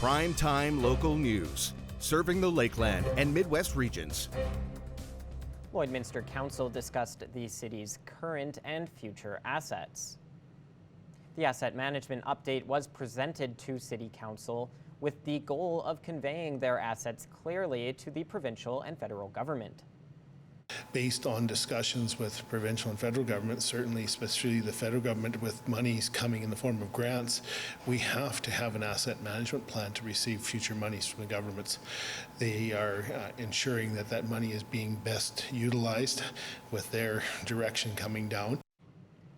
Primetime local news, serving the Lakeland and Midwest regions. Lloydminster Council discussed the city's current and future assets. The asset management update was presented to City Council with the goal of conveying their assets clearly to the provincial and federal government. Based on discussions with provincial and federal government, certainly especially the federal government with monies coming in the form of grants, we have to have an asset management plan to receive future monies from the governments. They are ensuring that that money is being best utilized with their direction coming down.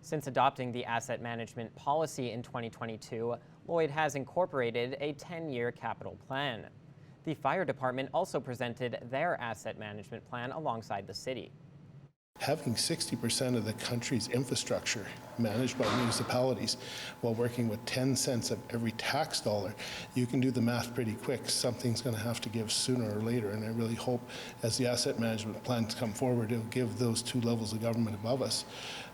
Since adopting the asset management policy in 2022, Lloyd has incorporated a 10-year capital plan. The fire department also presented their asset management plan alongside the city. Having 60% of the country's infrastructure managed by municipalities while working with 10 cents of every tax dollar, you can do the math pretty quick. Something's going to have to give sooner or later, and I really hope as the asset management plans come forward, it'll give those two levels of government above us.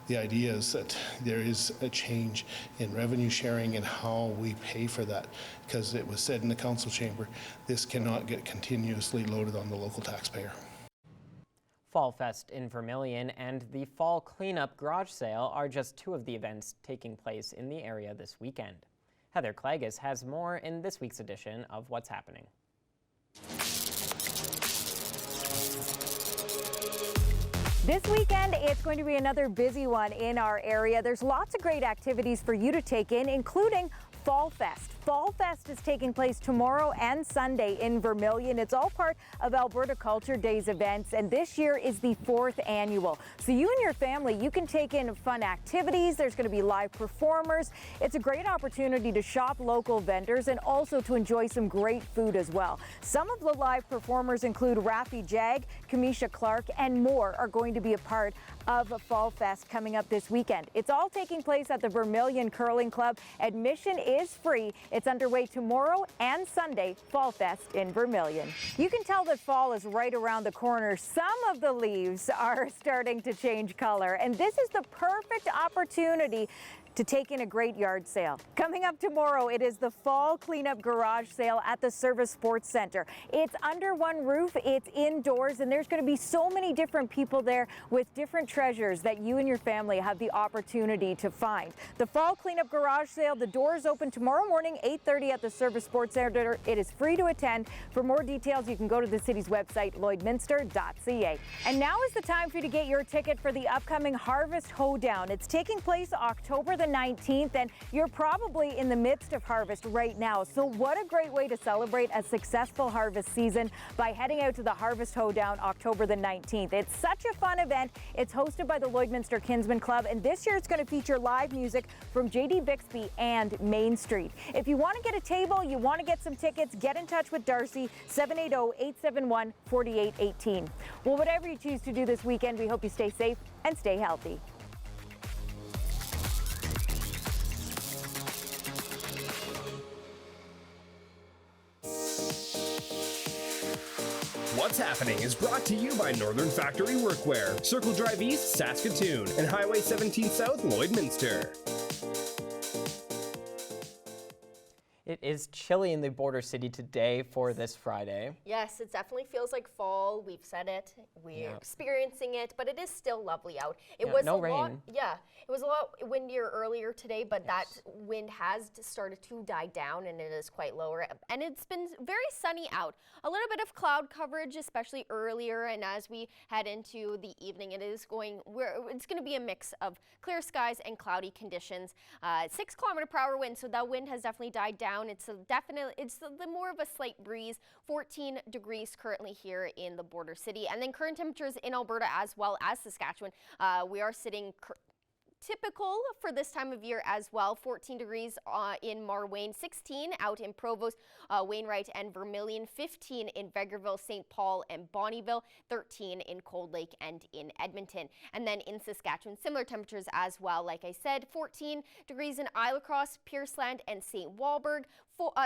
The idea is that there is a change in revenue sharing and how we pay for that, because it was said in the council chamber, this cannot get continuously loaded on the local taxpayer. Fall Fest in Vermilion and the Fall Cleanup Garage Sale are just two of the events taking place in the area this weekend. Heather Klages has more in this week's edition of What's Happening. This weekend, it's going to be another busy one in our area. There's lots of great activities for you to take in, including Fall Fest. Fall Fest is taking place tomorrow and Sunday in Vermilion. It's all part of Alberta Culture Days events, and this year is the 4th annual. So you and your family, you can take in fun activities. There's going to be live performers. It's a great opportunity to shop local vendors and also to enjoy some great food as well. Some of the live performers include Raffy Jag, Kamisha Clark, and more are going to be a part of Fall Fest coming up this weekend. It's all taking place at the Vermilion Curling Club. Admission is free. It's underway tomorrow and Sunday, Fall Fest in Vermilion. You can tell that fall is right around the corner. Some of the leaves are starting to change color, and this is the perfect opportunity to take in a great yard sale. Coming up tomorrow, it is the Fall Cleanup Garage Sale at the Service Sports Center. It's under one roof, it's indoors, and there's going to be so many different people there with different treasures that you and your family have the opportunity to find. The Fall Cleanup Garage Sale, the doors open tomorrow morning, 8:30 at the Service Sports Center. It is free to attend. For more details, you can go to the city's website, lloydminster.ca. And now is the time for you to get your ticket for the upcoming Harvest Hoedown. It's taking place October the 19th, and you're probably in the midst of harvest right now. So what a great way to celebrate a successful harvest season by heading out to the Harvest Hoedown October the 19th. It's such a fun event. It's hosted by the Lloydminster Kinsman Club, and this year it's going to feature live music from J.D. Bixby and Main Street. If you want to get a table, you want to get some tickets, get in touch with Darcy, 780-871-4818. Well, whatever you choose to do this weekend, we hope you stay safe and stay healthy. What's Happening is brought to you by Northern Factory Workwear, Circle Drive East, Saskatoon, and Highway 17 South, Lloydminster. It is chilly in the border city today for this Friday. Yes, it definitely feels like fall. We've said it. We're experiencing it, but it is still lovely out. It was no a rain. lot. Yeah, it was a lot windier earlier today, but that wind has started to die down, and it is quite lower. And it's been very sunny out. A little bit of cloud coverage, especially earlier, and as we head into the evening, it's going to be a mix of clear skies and cloudy conditions. 6 km/h wind, so that wind has definitely died down. It's the more of a slight breeze. 14 degrees currently here in the border city, and then current temperatures in Alberta as well as Saskatchewan. We are sitting typical for this time of year as well. 14 degrees in Marwayne, 16 out in Provost, Wainwright and Vermilion, 15 in Vegreville, St. Paul and Bonnyville, 13 in Cold Lake and in Edmonton. And then in Saskatchewan, similar temperatures as well. Like I said, 14 degrees in Isle Cross, Pierceland and St. Walburg,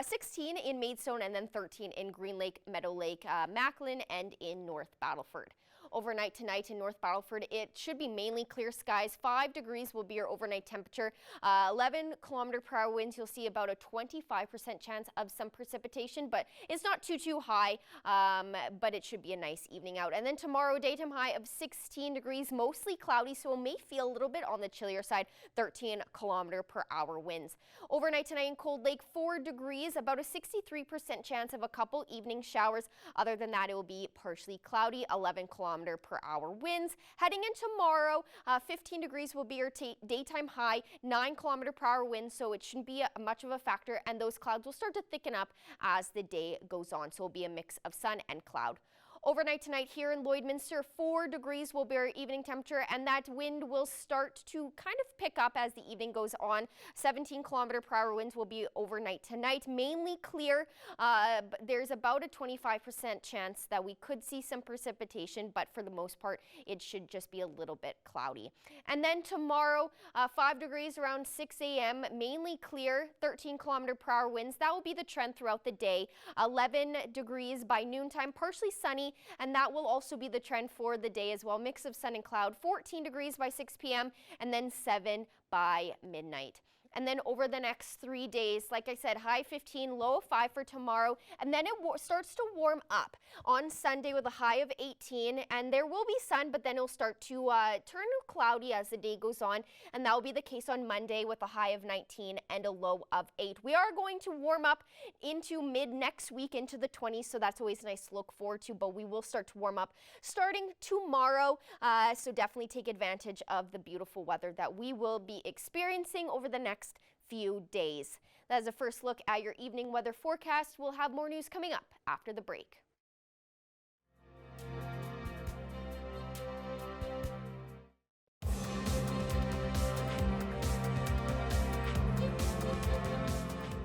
16 in Maidstone, and then 13 in Green Lake, Meadow Lake, Macklin, and in North Battleford. overnight tonight in North Battleford. It should be mainly clear skies. 5 degrees will be your overnight temperature. 11 km/h winds. You'll see about a 25% chance of some precipitation, but it's not too high. But it should be a nice evening out. And then tomorrow, daytime high of 16 degrees, mostly cloudy, so it may feel a little bit on the chillier side. 13 km/h winds. Overnight tonight in Cold Lake, 4 degrees, about a 63% chance of a couple evening showers. Other than that, it will be partially cloudy. 11 km/h winds. Heading in tomorrow, 15 degrees will be your daytime high. 9 km/h winds, so it shouldn't be much of a factor, and those clouds will start to thicken up as the day goes on, so it'll be a mix of sun and cloud. Overnight tonight here in Lloydminster, 4 degrees will be our evening temperature, and that wind will start to kind of pick up as the evening goes on. 17 km/h winds will be overnight tonight, mainly clear. There's about a 25% chance that we could see some precipitation, but for the most part, it should just be a little bit cloudy. And then tomorrow, 5 degrees around 6 a.m., mainly clear, 13 km/h winds. That will be the trend throughout the day. 11 degrees by noontime, partially sunny, and that will also be the trend for the day as well. Mix of sun and cloud. 14 degrees by 6 p.m. and then 7 by midnight. And then over the next 3 days, like I said, high 15, low of 5 for tomorrow. And then it starts to warm up on Sunday with a high of 18. And there will be sun, but then it'll start to turn cloudy as the day goes on. And that will be the case on Monday with a high of 19 and a low of 8. We are going to warm up into mid next week into the 20s. So that's always nice to look forward to. But we will start to warm up starting tomorrow. So definitely take advantage of the beautiful weather that we will be experiencing over the next few days. That is a first look at your evening weather forecast. We'll have more news coming up after the break.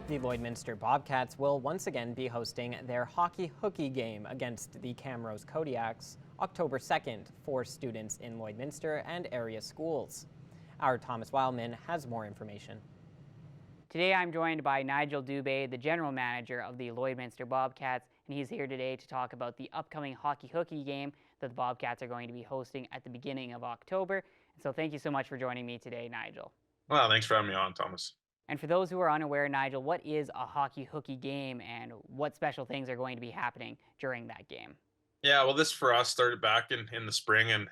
The Lloydminster Bobcats will once again be hosting their hockey hooky game against the Camrose Kodiaks October 2nd for students in Lloydminster and area schools. Our Thomas Wildman has more information. Today I'm joined by Nigel Dubé, the general manager of the Lloydminster Bobcats, and he's here today to talk about the upcoming hockey hooky game that the Bobcats are going to be hosting at the beginning of October. And so thank you so much for joining me today, Nigel. Well, thanks for having me on, Thomas. And for those who are unaware, Nigel, what is a hockey hooky game and what special things are going to be happening during that game? Yeah, well, this for us started back in the spring, and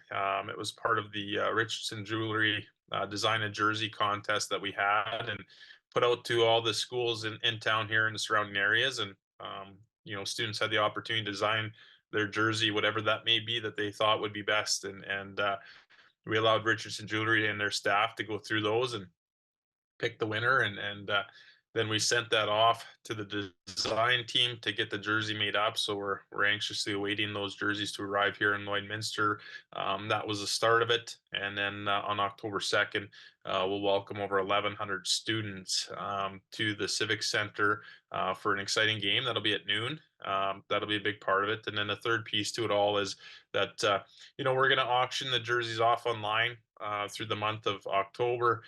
it was part of the Richardson Jewelry Design a Jersey contest that we had and put out to all the schools in town here in the surrounding areas. And, students had the opportunity to design their jersey, whatever that may be that they thought would be best. And we allowed Richardson Jewelry and their staff to go through those and pick the winner, and then we sent that off to the design team to get the jersey made up. So we're anxiously awaiting those jerseys to arrive here in Lloydminster. That was the start of it, and then on October 2nd, we'll welcome over 1,100 students to the Civic Center for an exciting game. That'll be at noon. That'll be a big part of it. And then the third piece to it all is that we're going to auction the jerseys off online through the month of October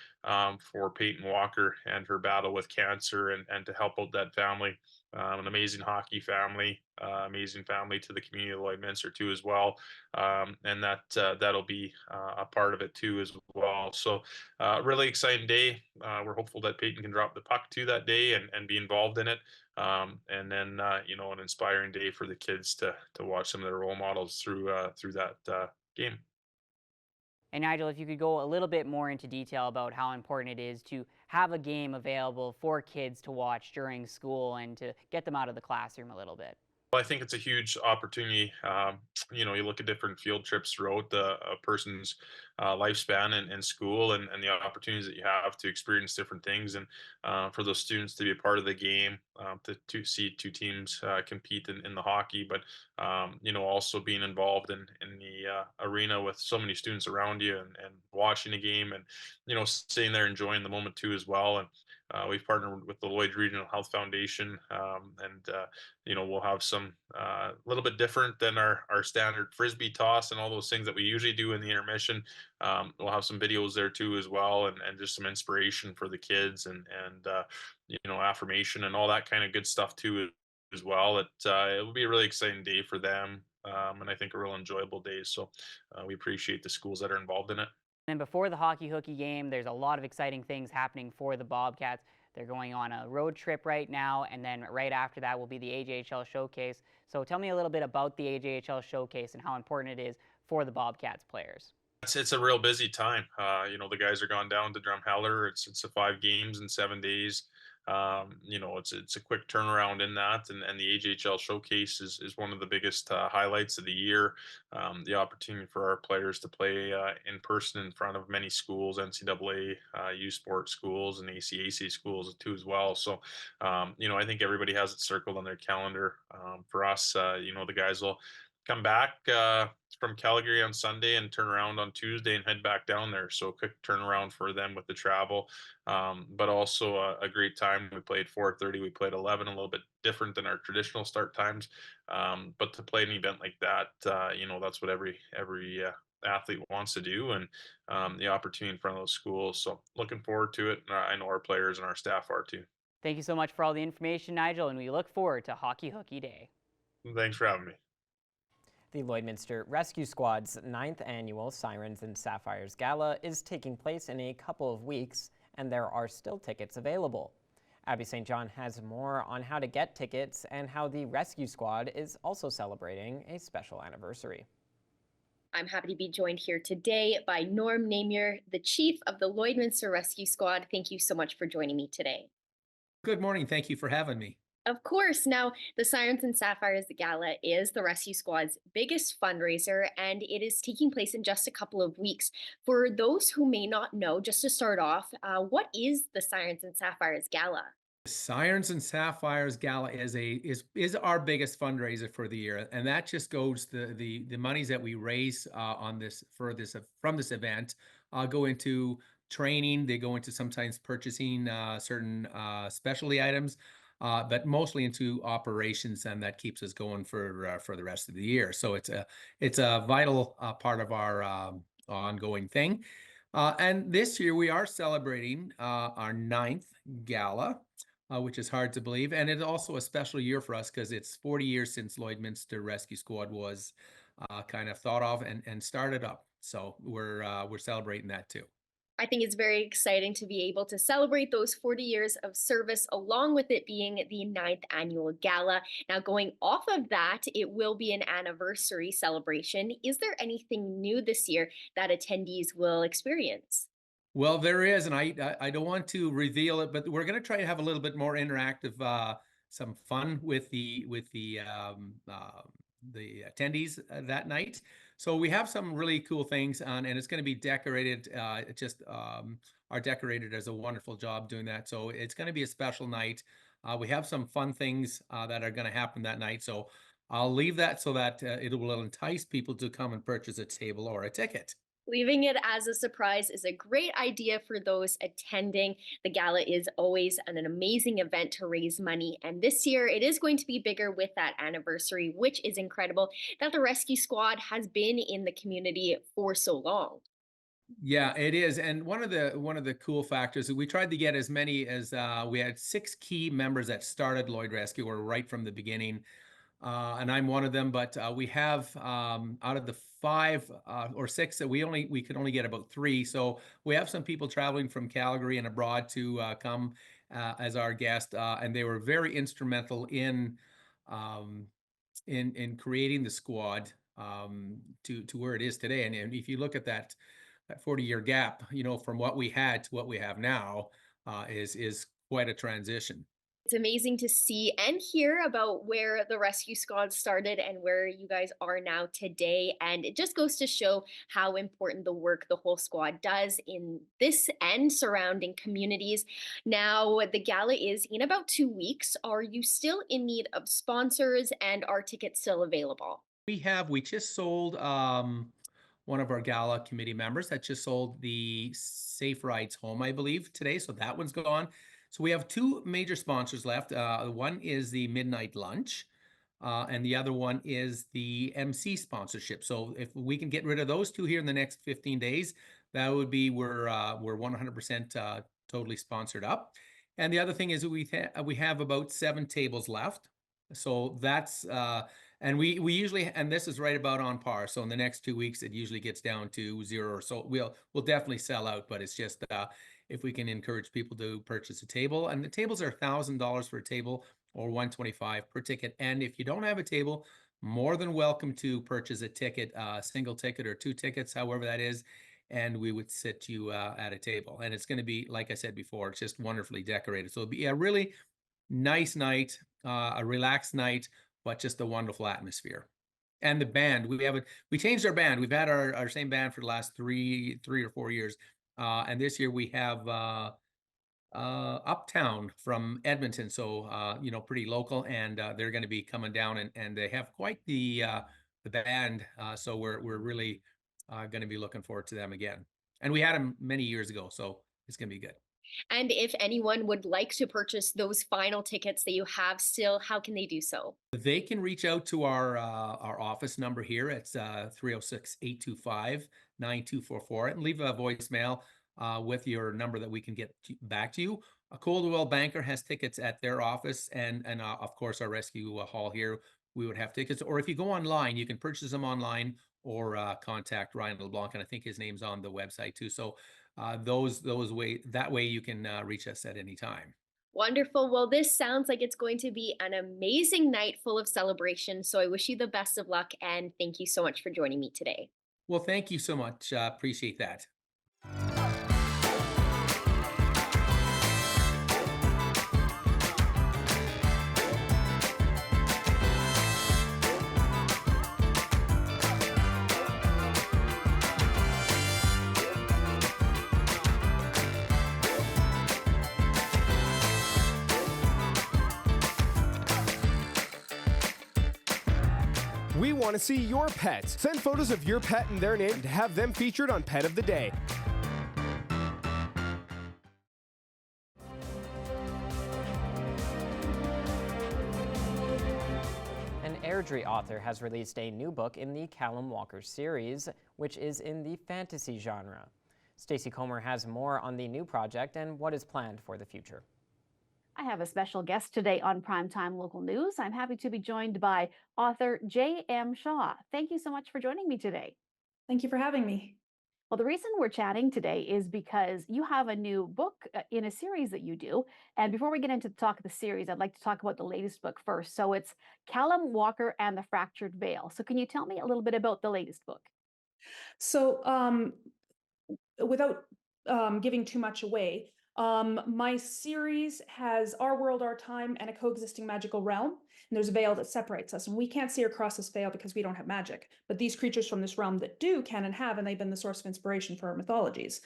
for Peyton Walker and her battle with cancer, and to help out that family. An amazing hockey family, amazing family to the community of Lloydminster too as well, and that'll be a part of it too as well. So really exciting day. We're hopeful that Peyton can drop the puck too that day and be involved in it. And then an inspiring day for the kids to watch some of their role models through that game. And Nigel, if you could go a little bit more into detail about how important it is to have a game available for kids to watch during school and to get them out of the classroom a little bit. Well, I think it's a huge opportunity. You look at different field trips throughout a person's lifespan in school, and the opportunities that you have to experience different things, and for those students to be a part of the game, to see two teams compete in the hockey, but also being involved in the arena with so many students around you, and watching a game, and sitting there enjoying the moment too as well. And we've partnered with the Lloyd Regional Health Foundation, and we'll have some a little bit different than our standard frisbee toss and all those things that we usually do in the intermission. We'll have some videos there too as well, and just some inspiration for the kids, and affirmation and all that kind of good stuff too as well. It will be a really exciting day for them. and I think a real enjoyable day. So we appreciate the schools that are involved in it. And before the hockey hooky game, there's a lot of exciting things happening for the Bobcats. They're going on a road trip right now, and then right after that will be the AJHL Showcase. So tell me a little bit about the AJHL Showcase and how important it is for the Bobcats players. It's a real busy time. The guys are gone down to Drumheller. It's a 5 games in 7 days. It's a quick turnaround in that, and the AJHL showcase is one of the biggest highlights of the year. The opportunity for our players to play in person in front of many schools, NCAA, U Sport schools, and ACAC schools too as well. So, I think everybody has it circled on their calendar. For us, the guys will come back from Calgary on Sunday and turn around on Tuesday and head back down there. So quick turnaround for them with the travel, but also a great time. We played 4:30, we played 11, a little bit different than our traditional start times. But to play an event like that, that's what every athlete wants to do, and the opportunity in front of those schools. So looking forward to it. And I know our players and our staff are too. Thank you so much for all the information, Nigel, and we look forward to Hockey Hooky Day. Thanks for having me. The Lloydminster Rescue Squad's 9th annual Sirens and Sapphires Gala is taking place in a couple of weeks, and there are still tickets available. Abby St. John has more on how to get tickets and how the Rescue Squad is also celebrating a special anniversary. I'm happy to be joined here today by Norm Namier, the chief of the Lloydminster Rescue Squad. Thank you so much for joining me today. Good morning. Thank you for having me. Of course. Now, the Sirens and Sapphires Gala is the Rescue Squad's biggest fundraiser, and it is taking place in just a couple of weeks. For those who may not know, just to start off, what is the Sirens and Sapphires Gala? The Sirens and Sapphires Gala is our biggest fundraiser for the year, and that just goes the monies that we raise from this event go into training. They go into sometimes purchasing certain specialty items. But mostly into operations, and that keeps us going for the rest of the year. So it's a vital part of our ongoing thing. And this year we are celebrating our 9th gala, which is hard to believe, and it's also a special year for us because it's 40 years since Lloydminster Rescue Squad was kind of thought of and started up. So we're celebrating that too. I think it's very exciting to be able to celebrate those 40 years of service, along with it being the 9th annual gala. Now, going off of that, it will be an anniversary celebration. Is there anything new this year that attendees will experience? Well, there is, and I don't want to reveal it, but we're going to try to have a little bit more interactive, some fun with the attendees that night. So we have some really cool things on, and it's going to be decorated. Our decorator does a wonderful job doing that. So it's going to be a special night. We have some fun things that are going to happen that night. So I'll leave that so that it will entice people to come and purchase a table or a ticket. Leaving it as a surprise is a great idea for those attending. The gala is always an amazing event to raise money, and this year it is going to be bigger with that anniversary, which is incredible that the Rescue Squad has been in the community for so long. Yeah, it is. And one of the cool factors is we tried to get as many as we had 6 key members that started Lloyd Rescue or right from the beginning. And I'm one of them, but we have out of the 5 or 6 that we could only get about 3. So we have some people traveling from Calgary and abroad to come as our guest, and they were very instrumental in creating the squad to where it is today. And if you look at that 40-year gap, from what we had to what we have now, is quite a transition. It's amazing to see and hear about where the Rescue Squad started and where you guys are now today. And it just goes to show how important the work the whole squad does in this and surrounding communities. Now, the gala is in about 2 weeks. Are you still in need of sponsors, and are tickets still available? We just sold one of our gala committee members that just sold the Safe Rides Home, I believe, today. So that one's gone. So we have 2 major sponsors left. One is the Midnight Lunch, and the other one is the MC sponsorship. So if we can get rid of those 2 here in the next 15 days, that would be we're 100% totally sponsored up. And the other thing is we have about 7 tables left. So that's And we usually, and this is right about on par. So in the next 2 weeks, it usually gets down to zero or so. We'll definitely sell out, but it's just if we can encourage people to purchase a table, and the tables are $1,000 for a table or 125 per ticket. And if you don't have a table, more than welcome to purchase a ticket, single ticket or 2 tickets, however that is, and we would sit you at a table. And it's going to be, like I said before, it's just wonderfully decorated. So it'll be a really nice night, a relaxed night, but just a wonderful atmosphere. And the band, we changed our band. We've had our same band for the last three or 4 years. And this year we have Uptown from Edmonton, so pretty local, and they're going to be coming down, and they have quite the band. So we're really going to be looking forward to them again. And we had them many years ago, so it's going to be good. And if anyone would like to purchase those final tickets that you have still, how can they do so? They can reach out to our office number here. It's 306-825-9244, and leave a voicemail with your number that we can get back to you. A Coldwell Banker has tickets at their office, and of course our rescue hall here, we would have tickets. Or if you go online, you can purchase them online, or contact Ryan LeBlanc, and I think his name's on the website too. So that way you can reach us at any time. Wonderful. Well, this sounds like it's going to be an amazing night full of celebration. So I wish you the best of luck and thank you so much for joining me today. Well, thank you so much. Appreciate that. We want to see your pets. Send photos of your pet and their name to have them featured on Pet of the Day. An Airdrie author has released a new book in the Callum Walker series, which is in the fantasy genre. Stacey Comer has more on the new project and what is planned for the future. I have a special guest today on Primetime Local News. I'm happy to be joined by author J.M. Shaw. Thank you so much for joining me today. Thank you for having me. Well, the reason we're chatting today is because you have a new book in a series that you do. And before we get into the talk of the series, I'd like to talk about the latest book first. So it's Callum Walker and the Fractured Veil. So can you tell me a little bit about the latest book? So without giving too much away, my series has our world, our time, and a coexisting magical realm. And there's a veil that separates us, and we can't see across this veil because we don't have magic. But these creatures from this realm that do can and have, and they've been the source of inspiration for our mythologies.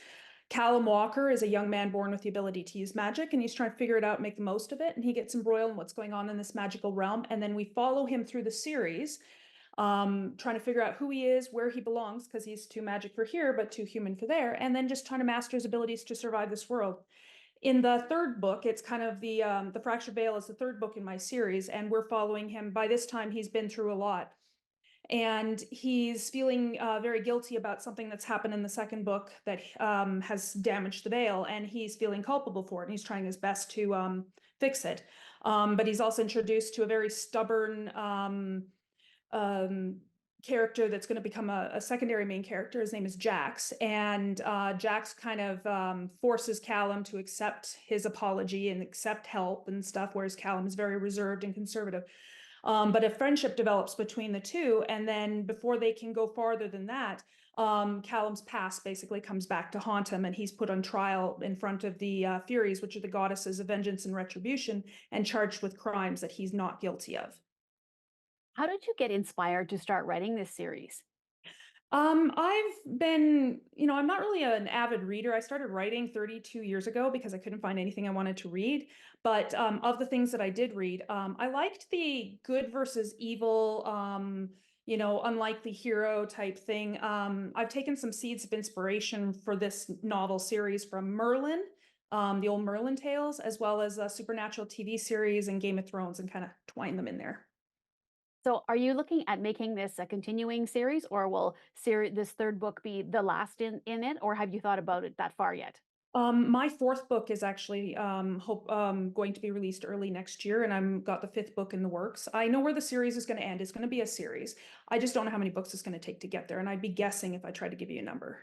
Callum Walker is a young man born with the ability to use magic, and he's trying to figure it out, make the most of it, and he gets embroiled in what's going on in this magical realm. And then we follow him through the series, trying to figure out who he is, where he belongs, because he's too magic for here, but too human for there, and then just trying to master his abilities to survive this world. In the third book, it's kind of the Fractured Veil is the third book in my series, and we're following him. By this time, he's been through a lot, and he's feeling very guilty about something that's happened in the second book that has damaged the veil, and he's feeling culpable for it, and he's trying his best to fix it. But he's also introduced to a very stubborn character that's going to become a secondary main character. His name is Jax, and Jax kind of forces Callum to accept his apology and accept help and stuff, whereas Callum is very reserved and conservative. But a friendship develops between the two, and then before they can go farther than that, Callum's past basically comes back to haunt him, and he's put on trial in front of the Furies, which are the goddesses of vengeance and retribution, and charged with crimes that he's not guilty of. How did you get inspired to start writing this series? I've been, I'm not really an avid reader. I started writing 32 years ago because I couldn't find anything I wanted to read. But of the things that I did read, I liked the good versus evil, unlikely hero type thing. I've taken some seeds of inspiration for this novel series from Merlin, the old Merlin tales, as well as a Supernatural TV series and Game of Thrones, and kind of twine them in there. So are you looking at making this a continuing series, or will this third book be the last in it, or have you thought about it that far yet? My fourth book is actually going to be released early next year, and I'm got the fifth book in the works. I know where the series is going to end. It's going to be a series. I just don't know how many books it's going to take to get there, and I'd be guessing if I tried to give you a number.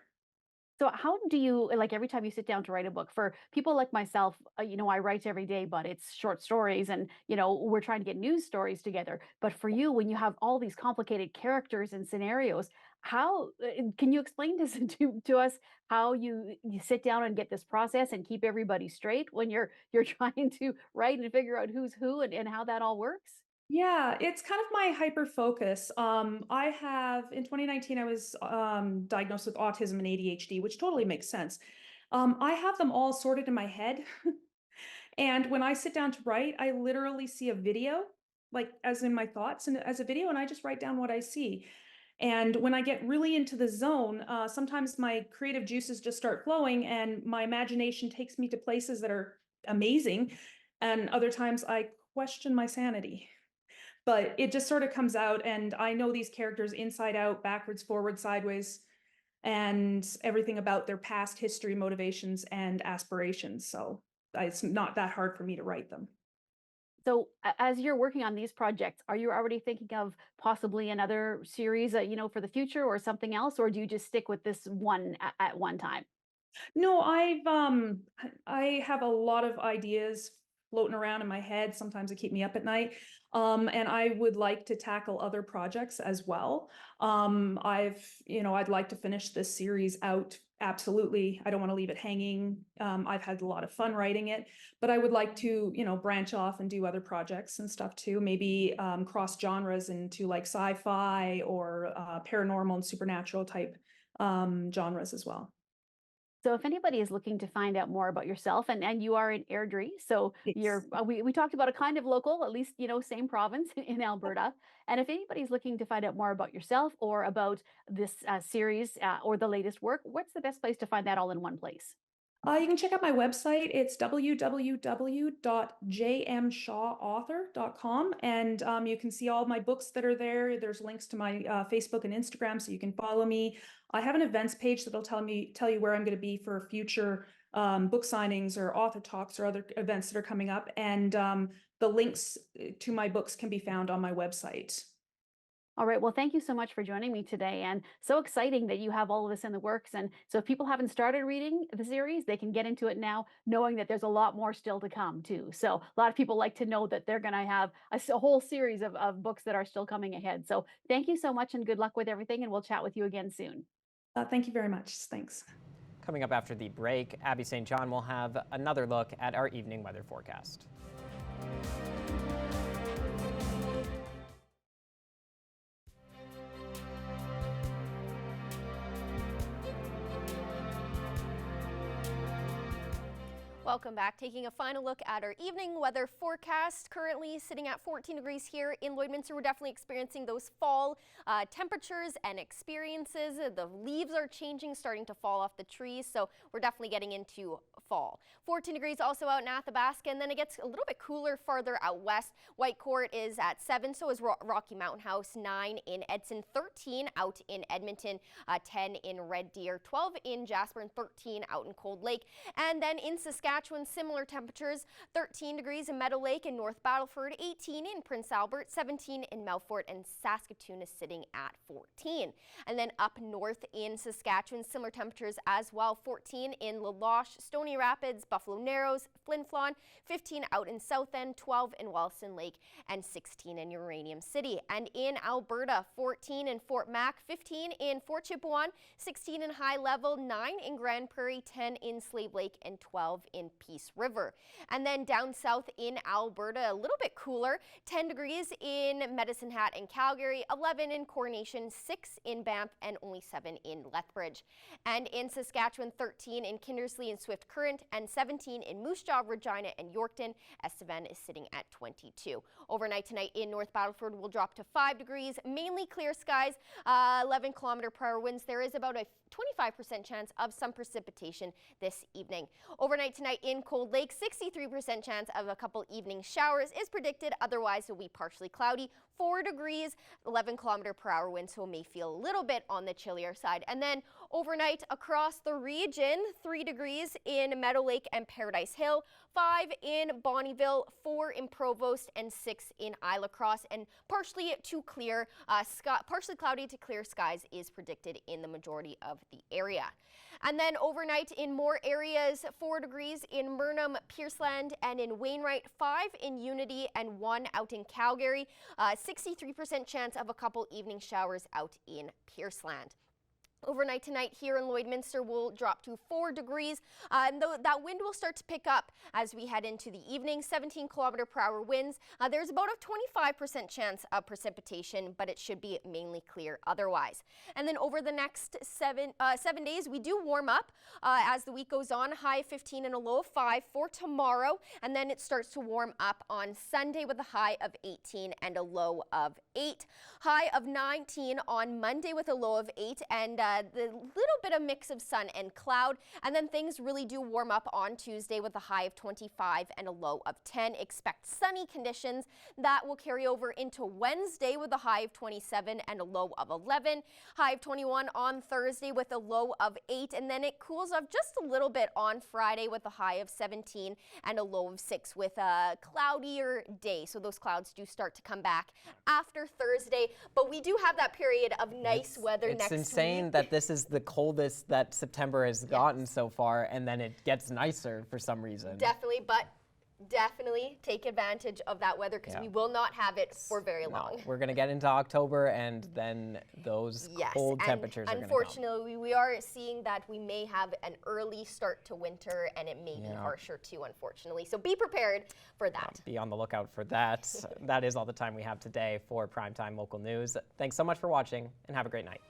So how do you like every time you sit down to write a book for people like myself, I write every day, but it's short stories and, we're trying to get news stories together. But for you, when you have all these complicated characters and scenarios, how can you explain this to us how you sit down and get this process and keep everybody straight when you're trying to write and figure out who's who and how that all works? Yeah, it's kind of my hyper focus. I have in 2019, I was diagnosed with autism and ADHD, which totally makes sense. I have them all sorted in my head. And when I sit down to write, I literally see a video, like as in my thoughts and as a video, and I just write down what I see. And when I get really into the zone, sometimes my creative juices just start flowing and my imagination takes me to places that are amazing. And other times I question my sanity. But it just sort of comes out, and I know these characters inside out, backwards, forward, sideways, and everything about their past history, motivations, and aspirations. So it's not that hard for me to write them. So, as you're working on these projects, are you already thinking of possibly another series, for the future or something else, or do you just stick with this one at one time? No, I have a lot of ideas floating around in my head. Sometimes they keep me up at night. And I would like to tackle other projects as well. I'd like to finish this series out. Absolutely. I don't want to leave it hanging. I've had a lot of fun writing it, but I would like to, branch off and do other projects and stuff too. Maybe cross genres into like sci-fi or paranormal and supernatural type genres as well. So if anybody is looking to find out more about yourself, and you are in Airdrie, so Yes. we talked about a kind of local, at least, same province in Alberta. And if anybody's looking to find out more about yourself or about this series or the latest work, what's the best place to find that all in one place? You can check out my website. It's www.jmshawauthor.com. And you can see all my books that are there. There's links to my Facebook and Instagram, so you can follow me. I have an events page that'll tell you where I'm going to be for future book signings or author talks or other events that are coming up. And the links to my books can be found on my website. All right. Well, thank you so much for joining me today. And so exciting that you have all of this in the works. And so if people haven't started reading the series, they can get into it now, knowing that there's a lot more still to come, too. So a lot of people like to know that they're going to have a whole series of books that are still coming ahead. So thank you so much and good luck with everything. And we'll chat with you again soon. Thank you very much. Thanks. Coming up after the break, Abby St. John will have another look at our evening weather forecast. Welcome back. Taking a final look at our evening weather forecast. Currently sitting at 14 degrees here in Lloydminster. We're definitely experiencing those fall temperatures and experiences. The leaves are changing, starting to fall off the trees. So we're definitely getting into fall. 14 degrees also out in Athabasca, and then it gets a little bit cooler farther out west. Whitecourt is at 7, so is Rocky Mountain House. 9 in Edson, 13 out in Edmonton, 10 in Red Deer, 12 in Jasper, and 13 out in Cold Lake. And then in Saskatchewan, similar temperatures, 13 degrees in Meadow Lake and North Battleford, 18 in Prince Albert, 17 in Melfort, and Saskatoon is sitting at 14. And then up north in Saskatchewan, similar temperatures as well, 14 in La Loche, Stony Rapids, Buffalo Narrows, Flin Flon, 15 out in South End, 12 in Wollaston Lake, and 16 in Uranium City. And in Alberta, 14 in Fort Mac, 15 in Fort Chipewyan, 16 in High Level, 9 in Grand Prairie, 10 in Slave Lake, and 12 in Peace River. And then down south in Alberta, a little bit cooler, 10 degrees in Medicine Hat and Calgary, 11 in Coronation, 6 in Banff, and only 7 in Lethbridge. And in Saskatchewan, 13 in Kindersley and Swift Current, and 17 in Moose Jaw, Regina, and Yorkton. Estevan is sitting at 22. Overnight tonight in North Battleford will drop to 5 degrees, mainly clear skies, 11 km/h winds. There is about a 25% chance of some precipitation this evening. Overnight tonight in Cold Lake, 63% chance of a couple evening showers is predicted. Otherwise, it will be partially cloudy. 4 degrees, 11 km/h wind, so it may feel a little bit on the chillier side. And then Overnight across the region, 3 degrees in Meadow Lake and Paradise Hill, 5 in Bonnyville, 4 in Provost, and 6 in Isla Crosse. And partially cloudy to clear skies is predicted in the majority of the area. And then overnight in more areas, 4 degrees in Murnum, Pierceland, and in Wainwright, 5 in Unity, and 1 out in Calgary. 63% chance of a couple evening showers out in Pierceland. Overnight tonight here in Lloydminster will drop to 4 degrees, and that wind will start to pick up as we head into the evening. 17-kilometer-per-hour winds. There's about a 25% chance of precipitation, but it should be mainly clear otherwise. And then over the next 7 days, we do warm up as the week goes on. High of 15 and a low of 5 for tomorrow, and then it starts to warm up on Sunday with a high of 18 and a low of 8. High of 19 on Monday with a low of 8, and the little bit of mix of sun and cloud. And then things really do warm up on Tuesday with a high of 25 and a low of 10. Expect sunny conditions that will carry over into Wednesday with a high of 27 and a low of 11. High of 21 on Thursday with a low of 8. And then it cools off just a little bit on Friday with a high of 17 and a low of 6 with a cloudier day. So those clouds do start to come back after Thursday. But we do have that period of nice weather next week. It's insane that this is the coldest that September has gotten so far, and then it gets nicer for some reason. Definitely, but definitely take advantage of that weather because we will not have it for very long. We're going to get into October, and then those cold temperatures are going to come. Unfortunately, we are seeing that we may have an early start to winter, and it may be harsher too, unfortunately. So be prepared for that. Be on the lookout for that. That is all the time we have today for Primetime Local News. Thanks so much for watching, and have a great night.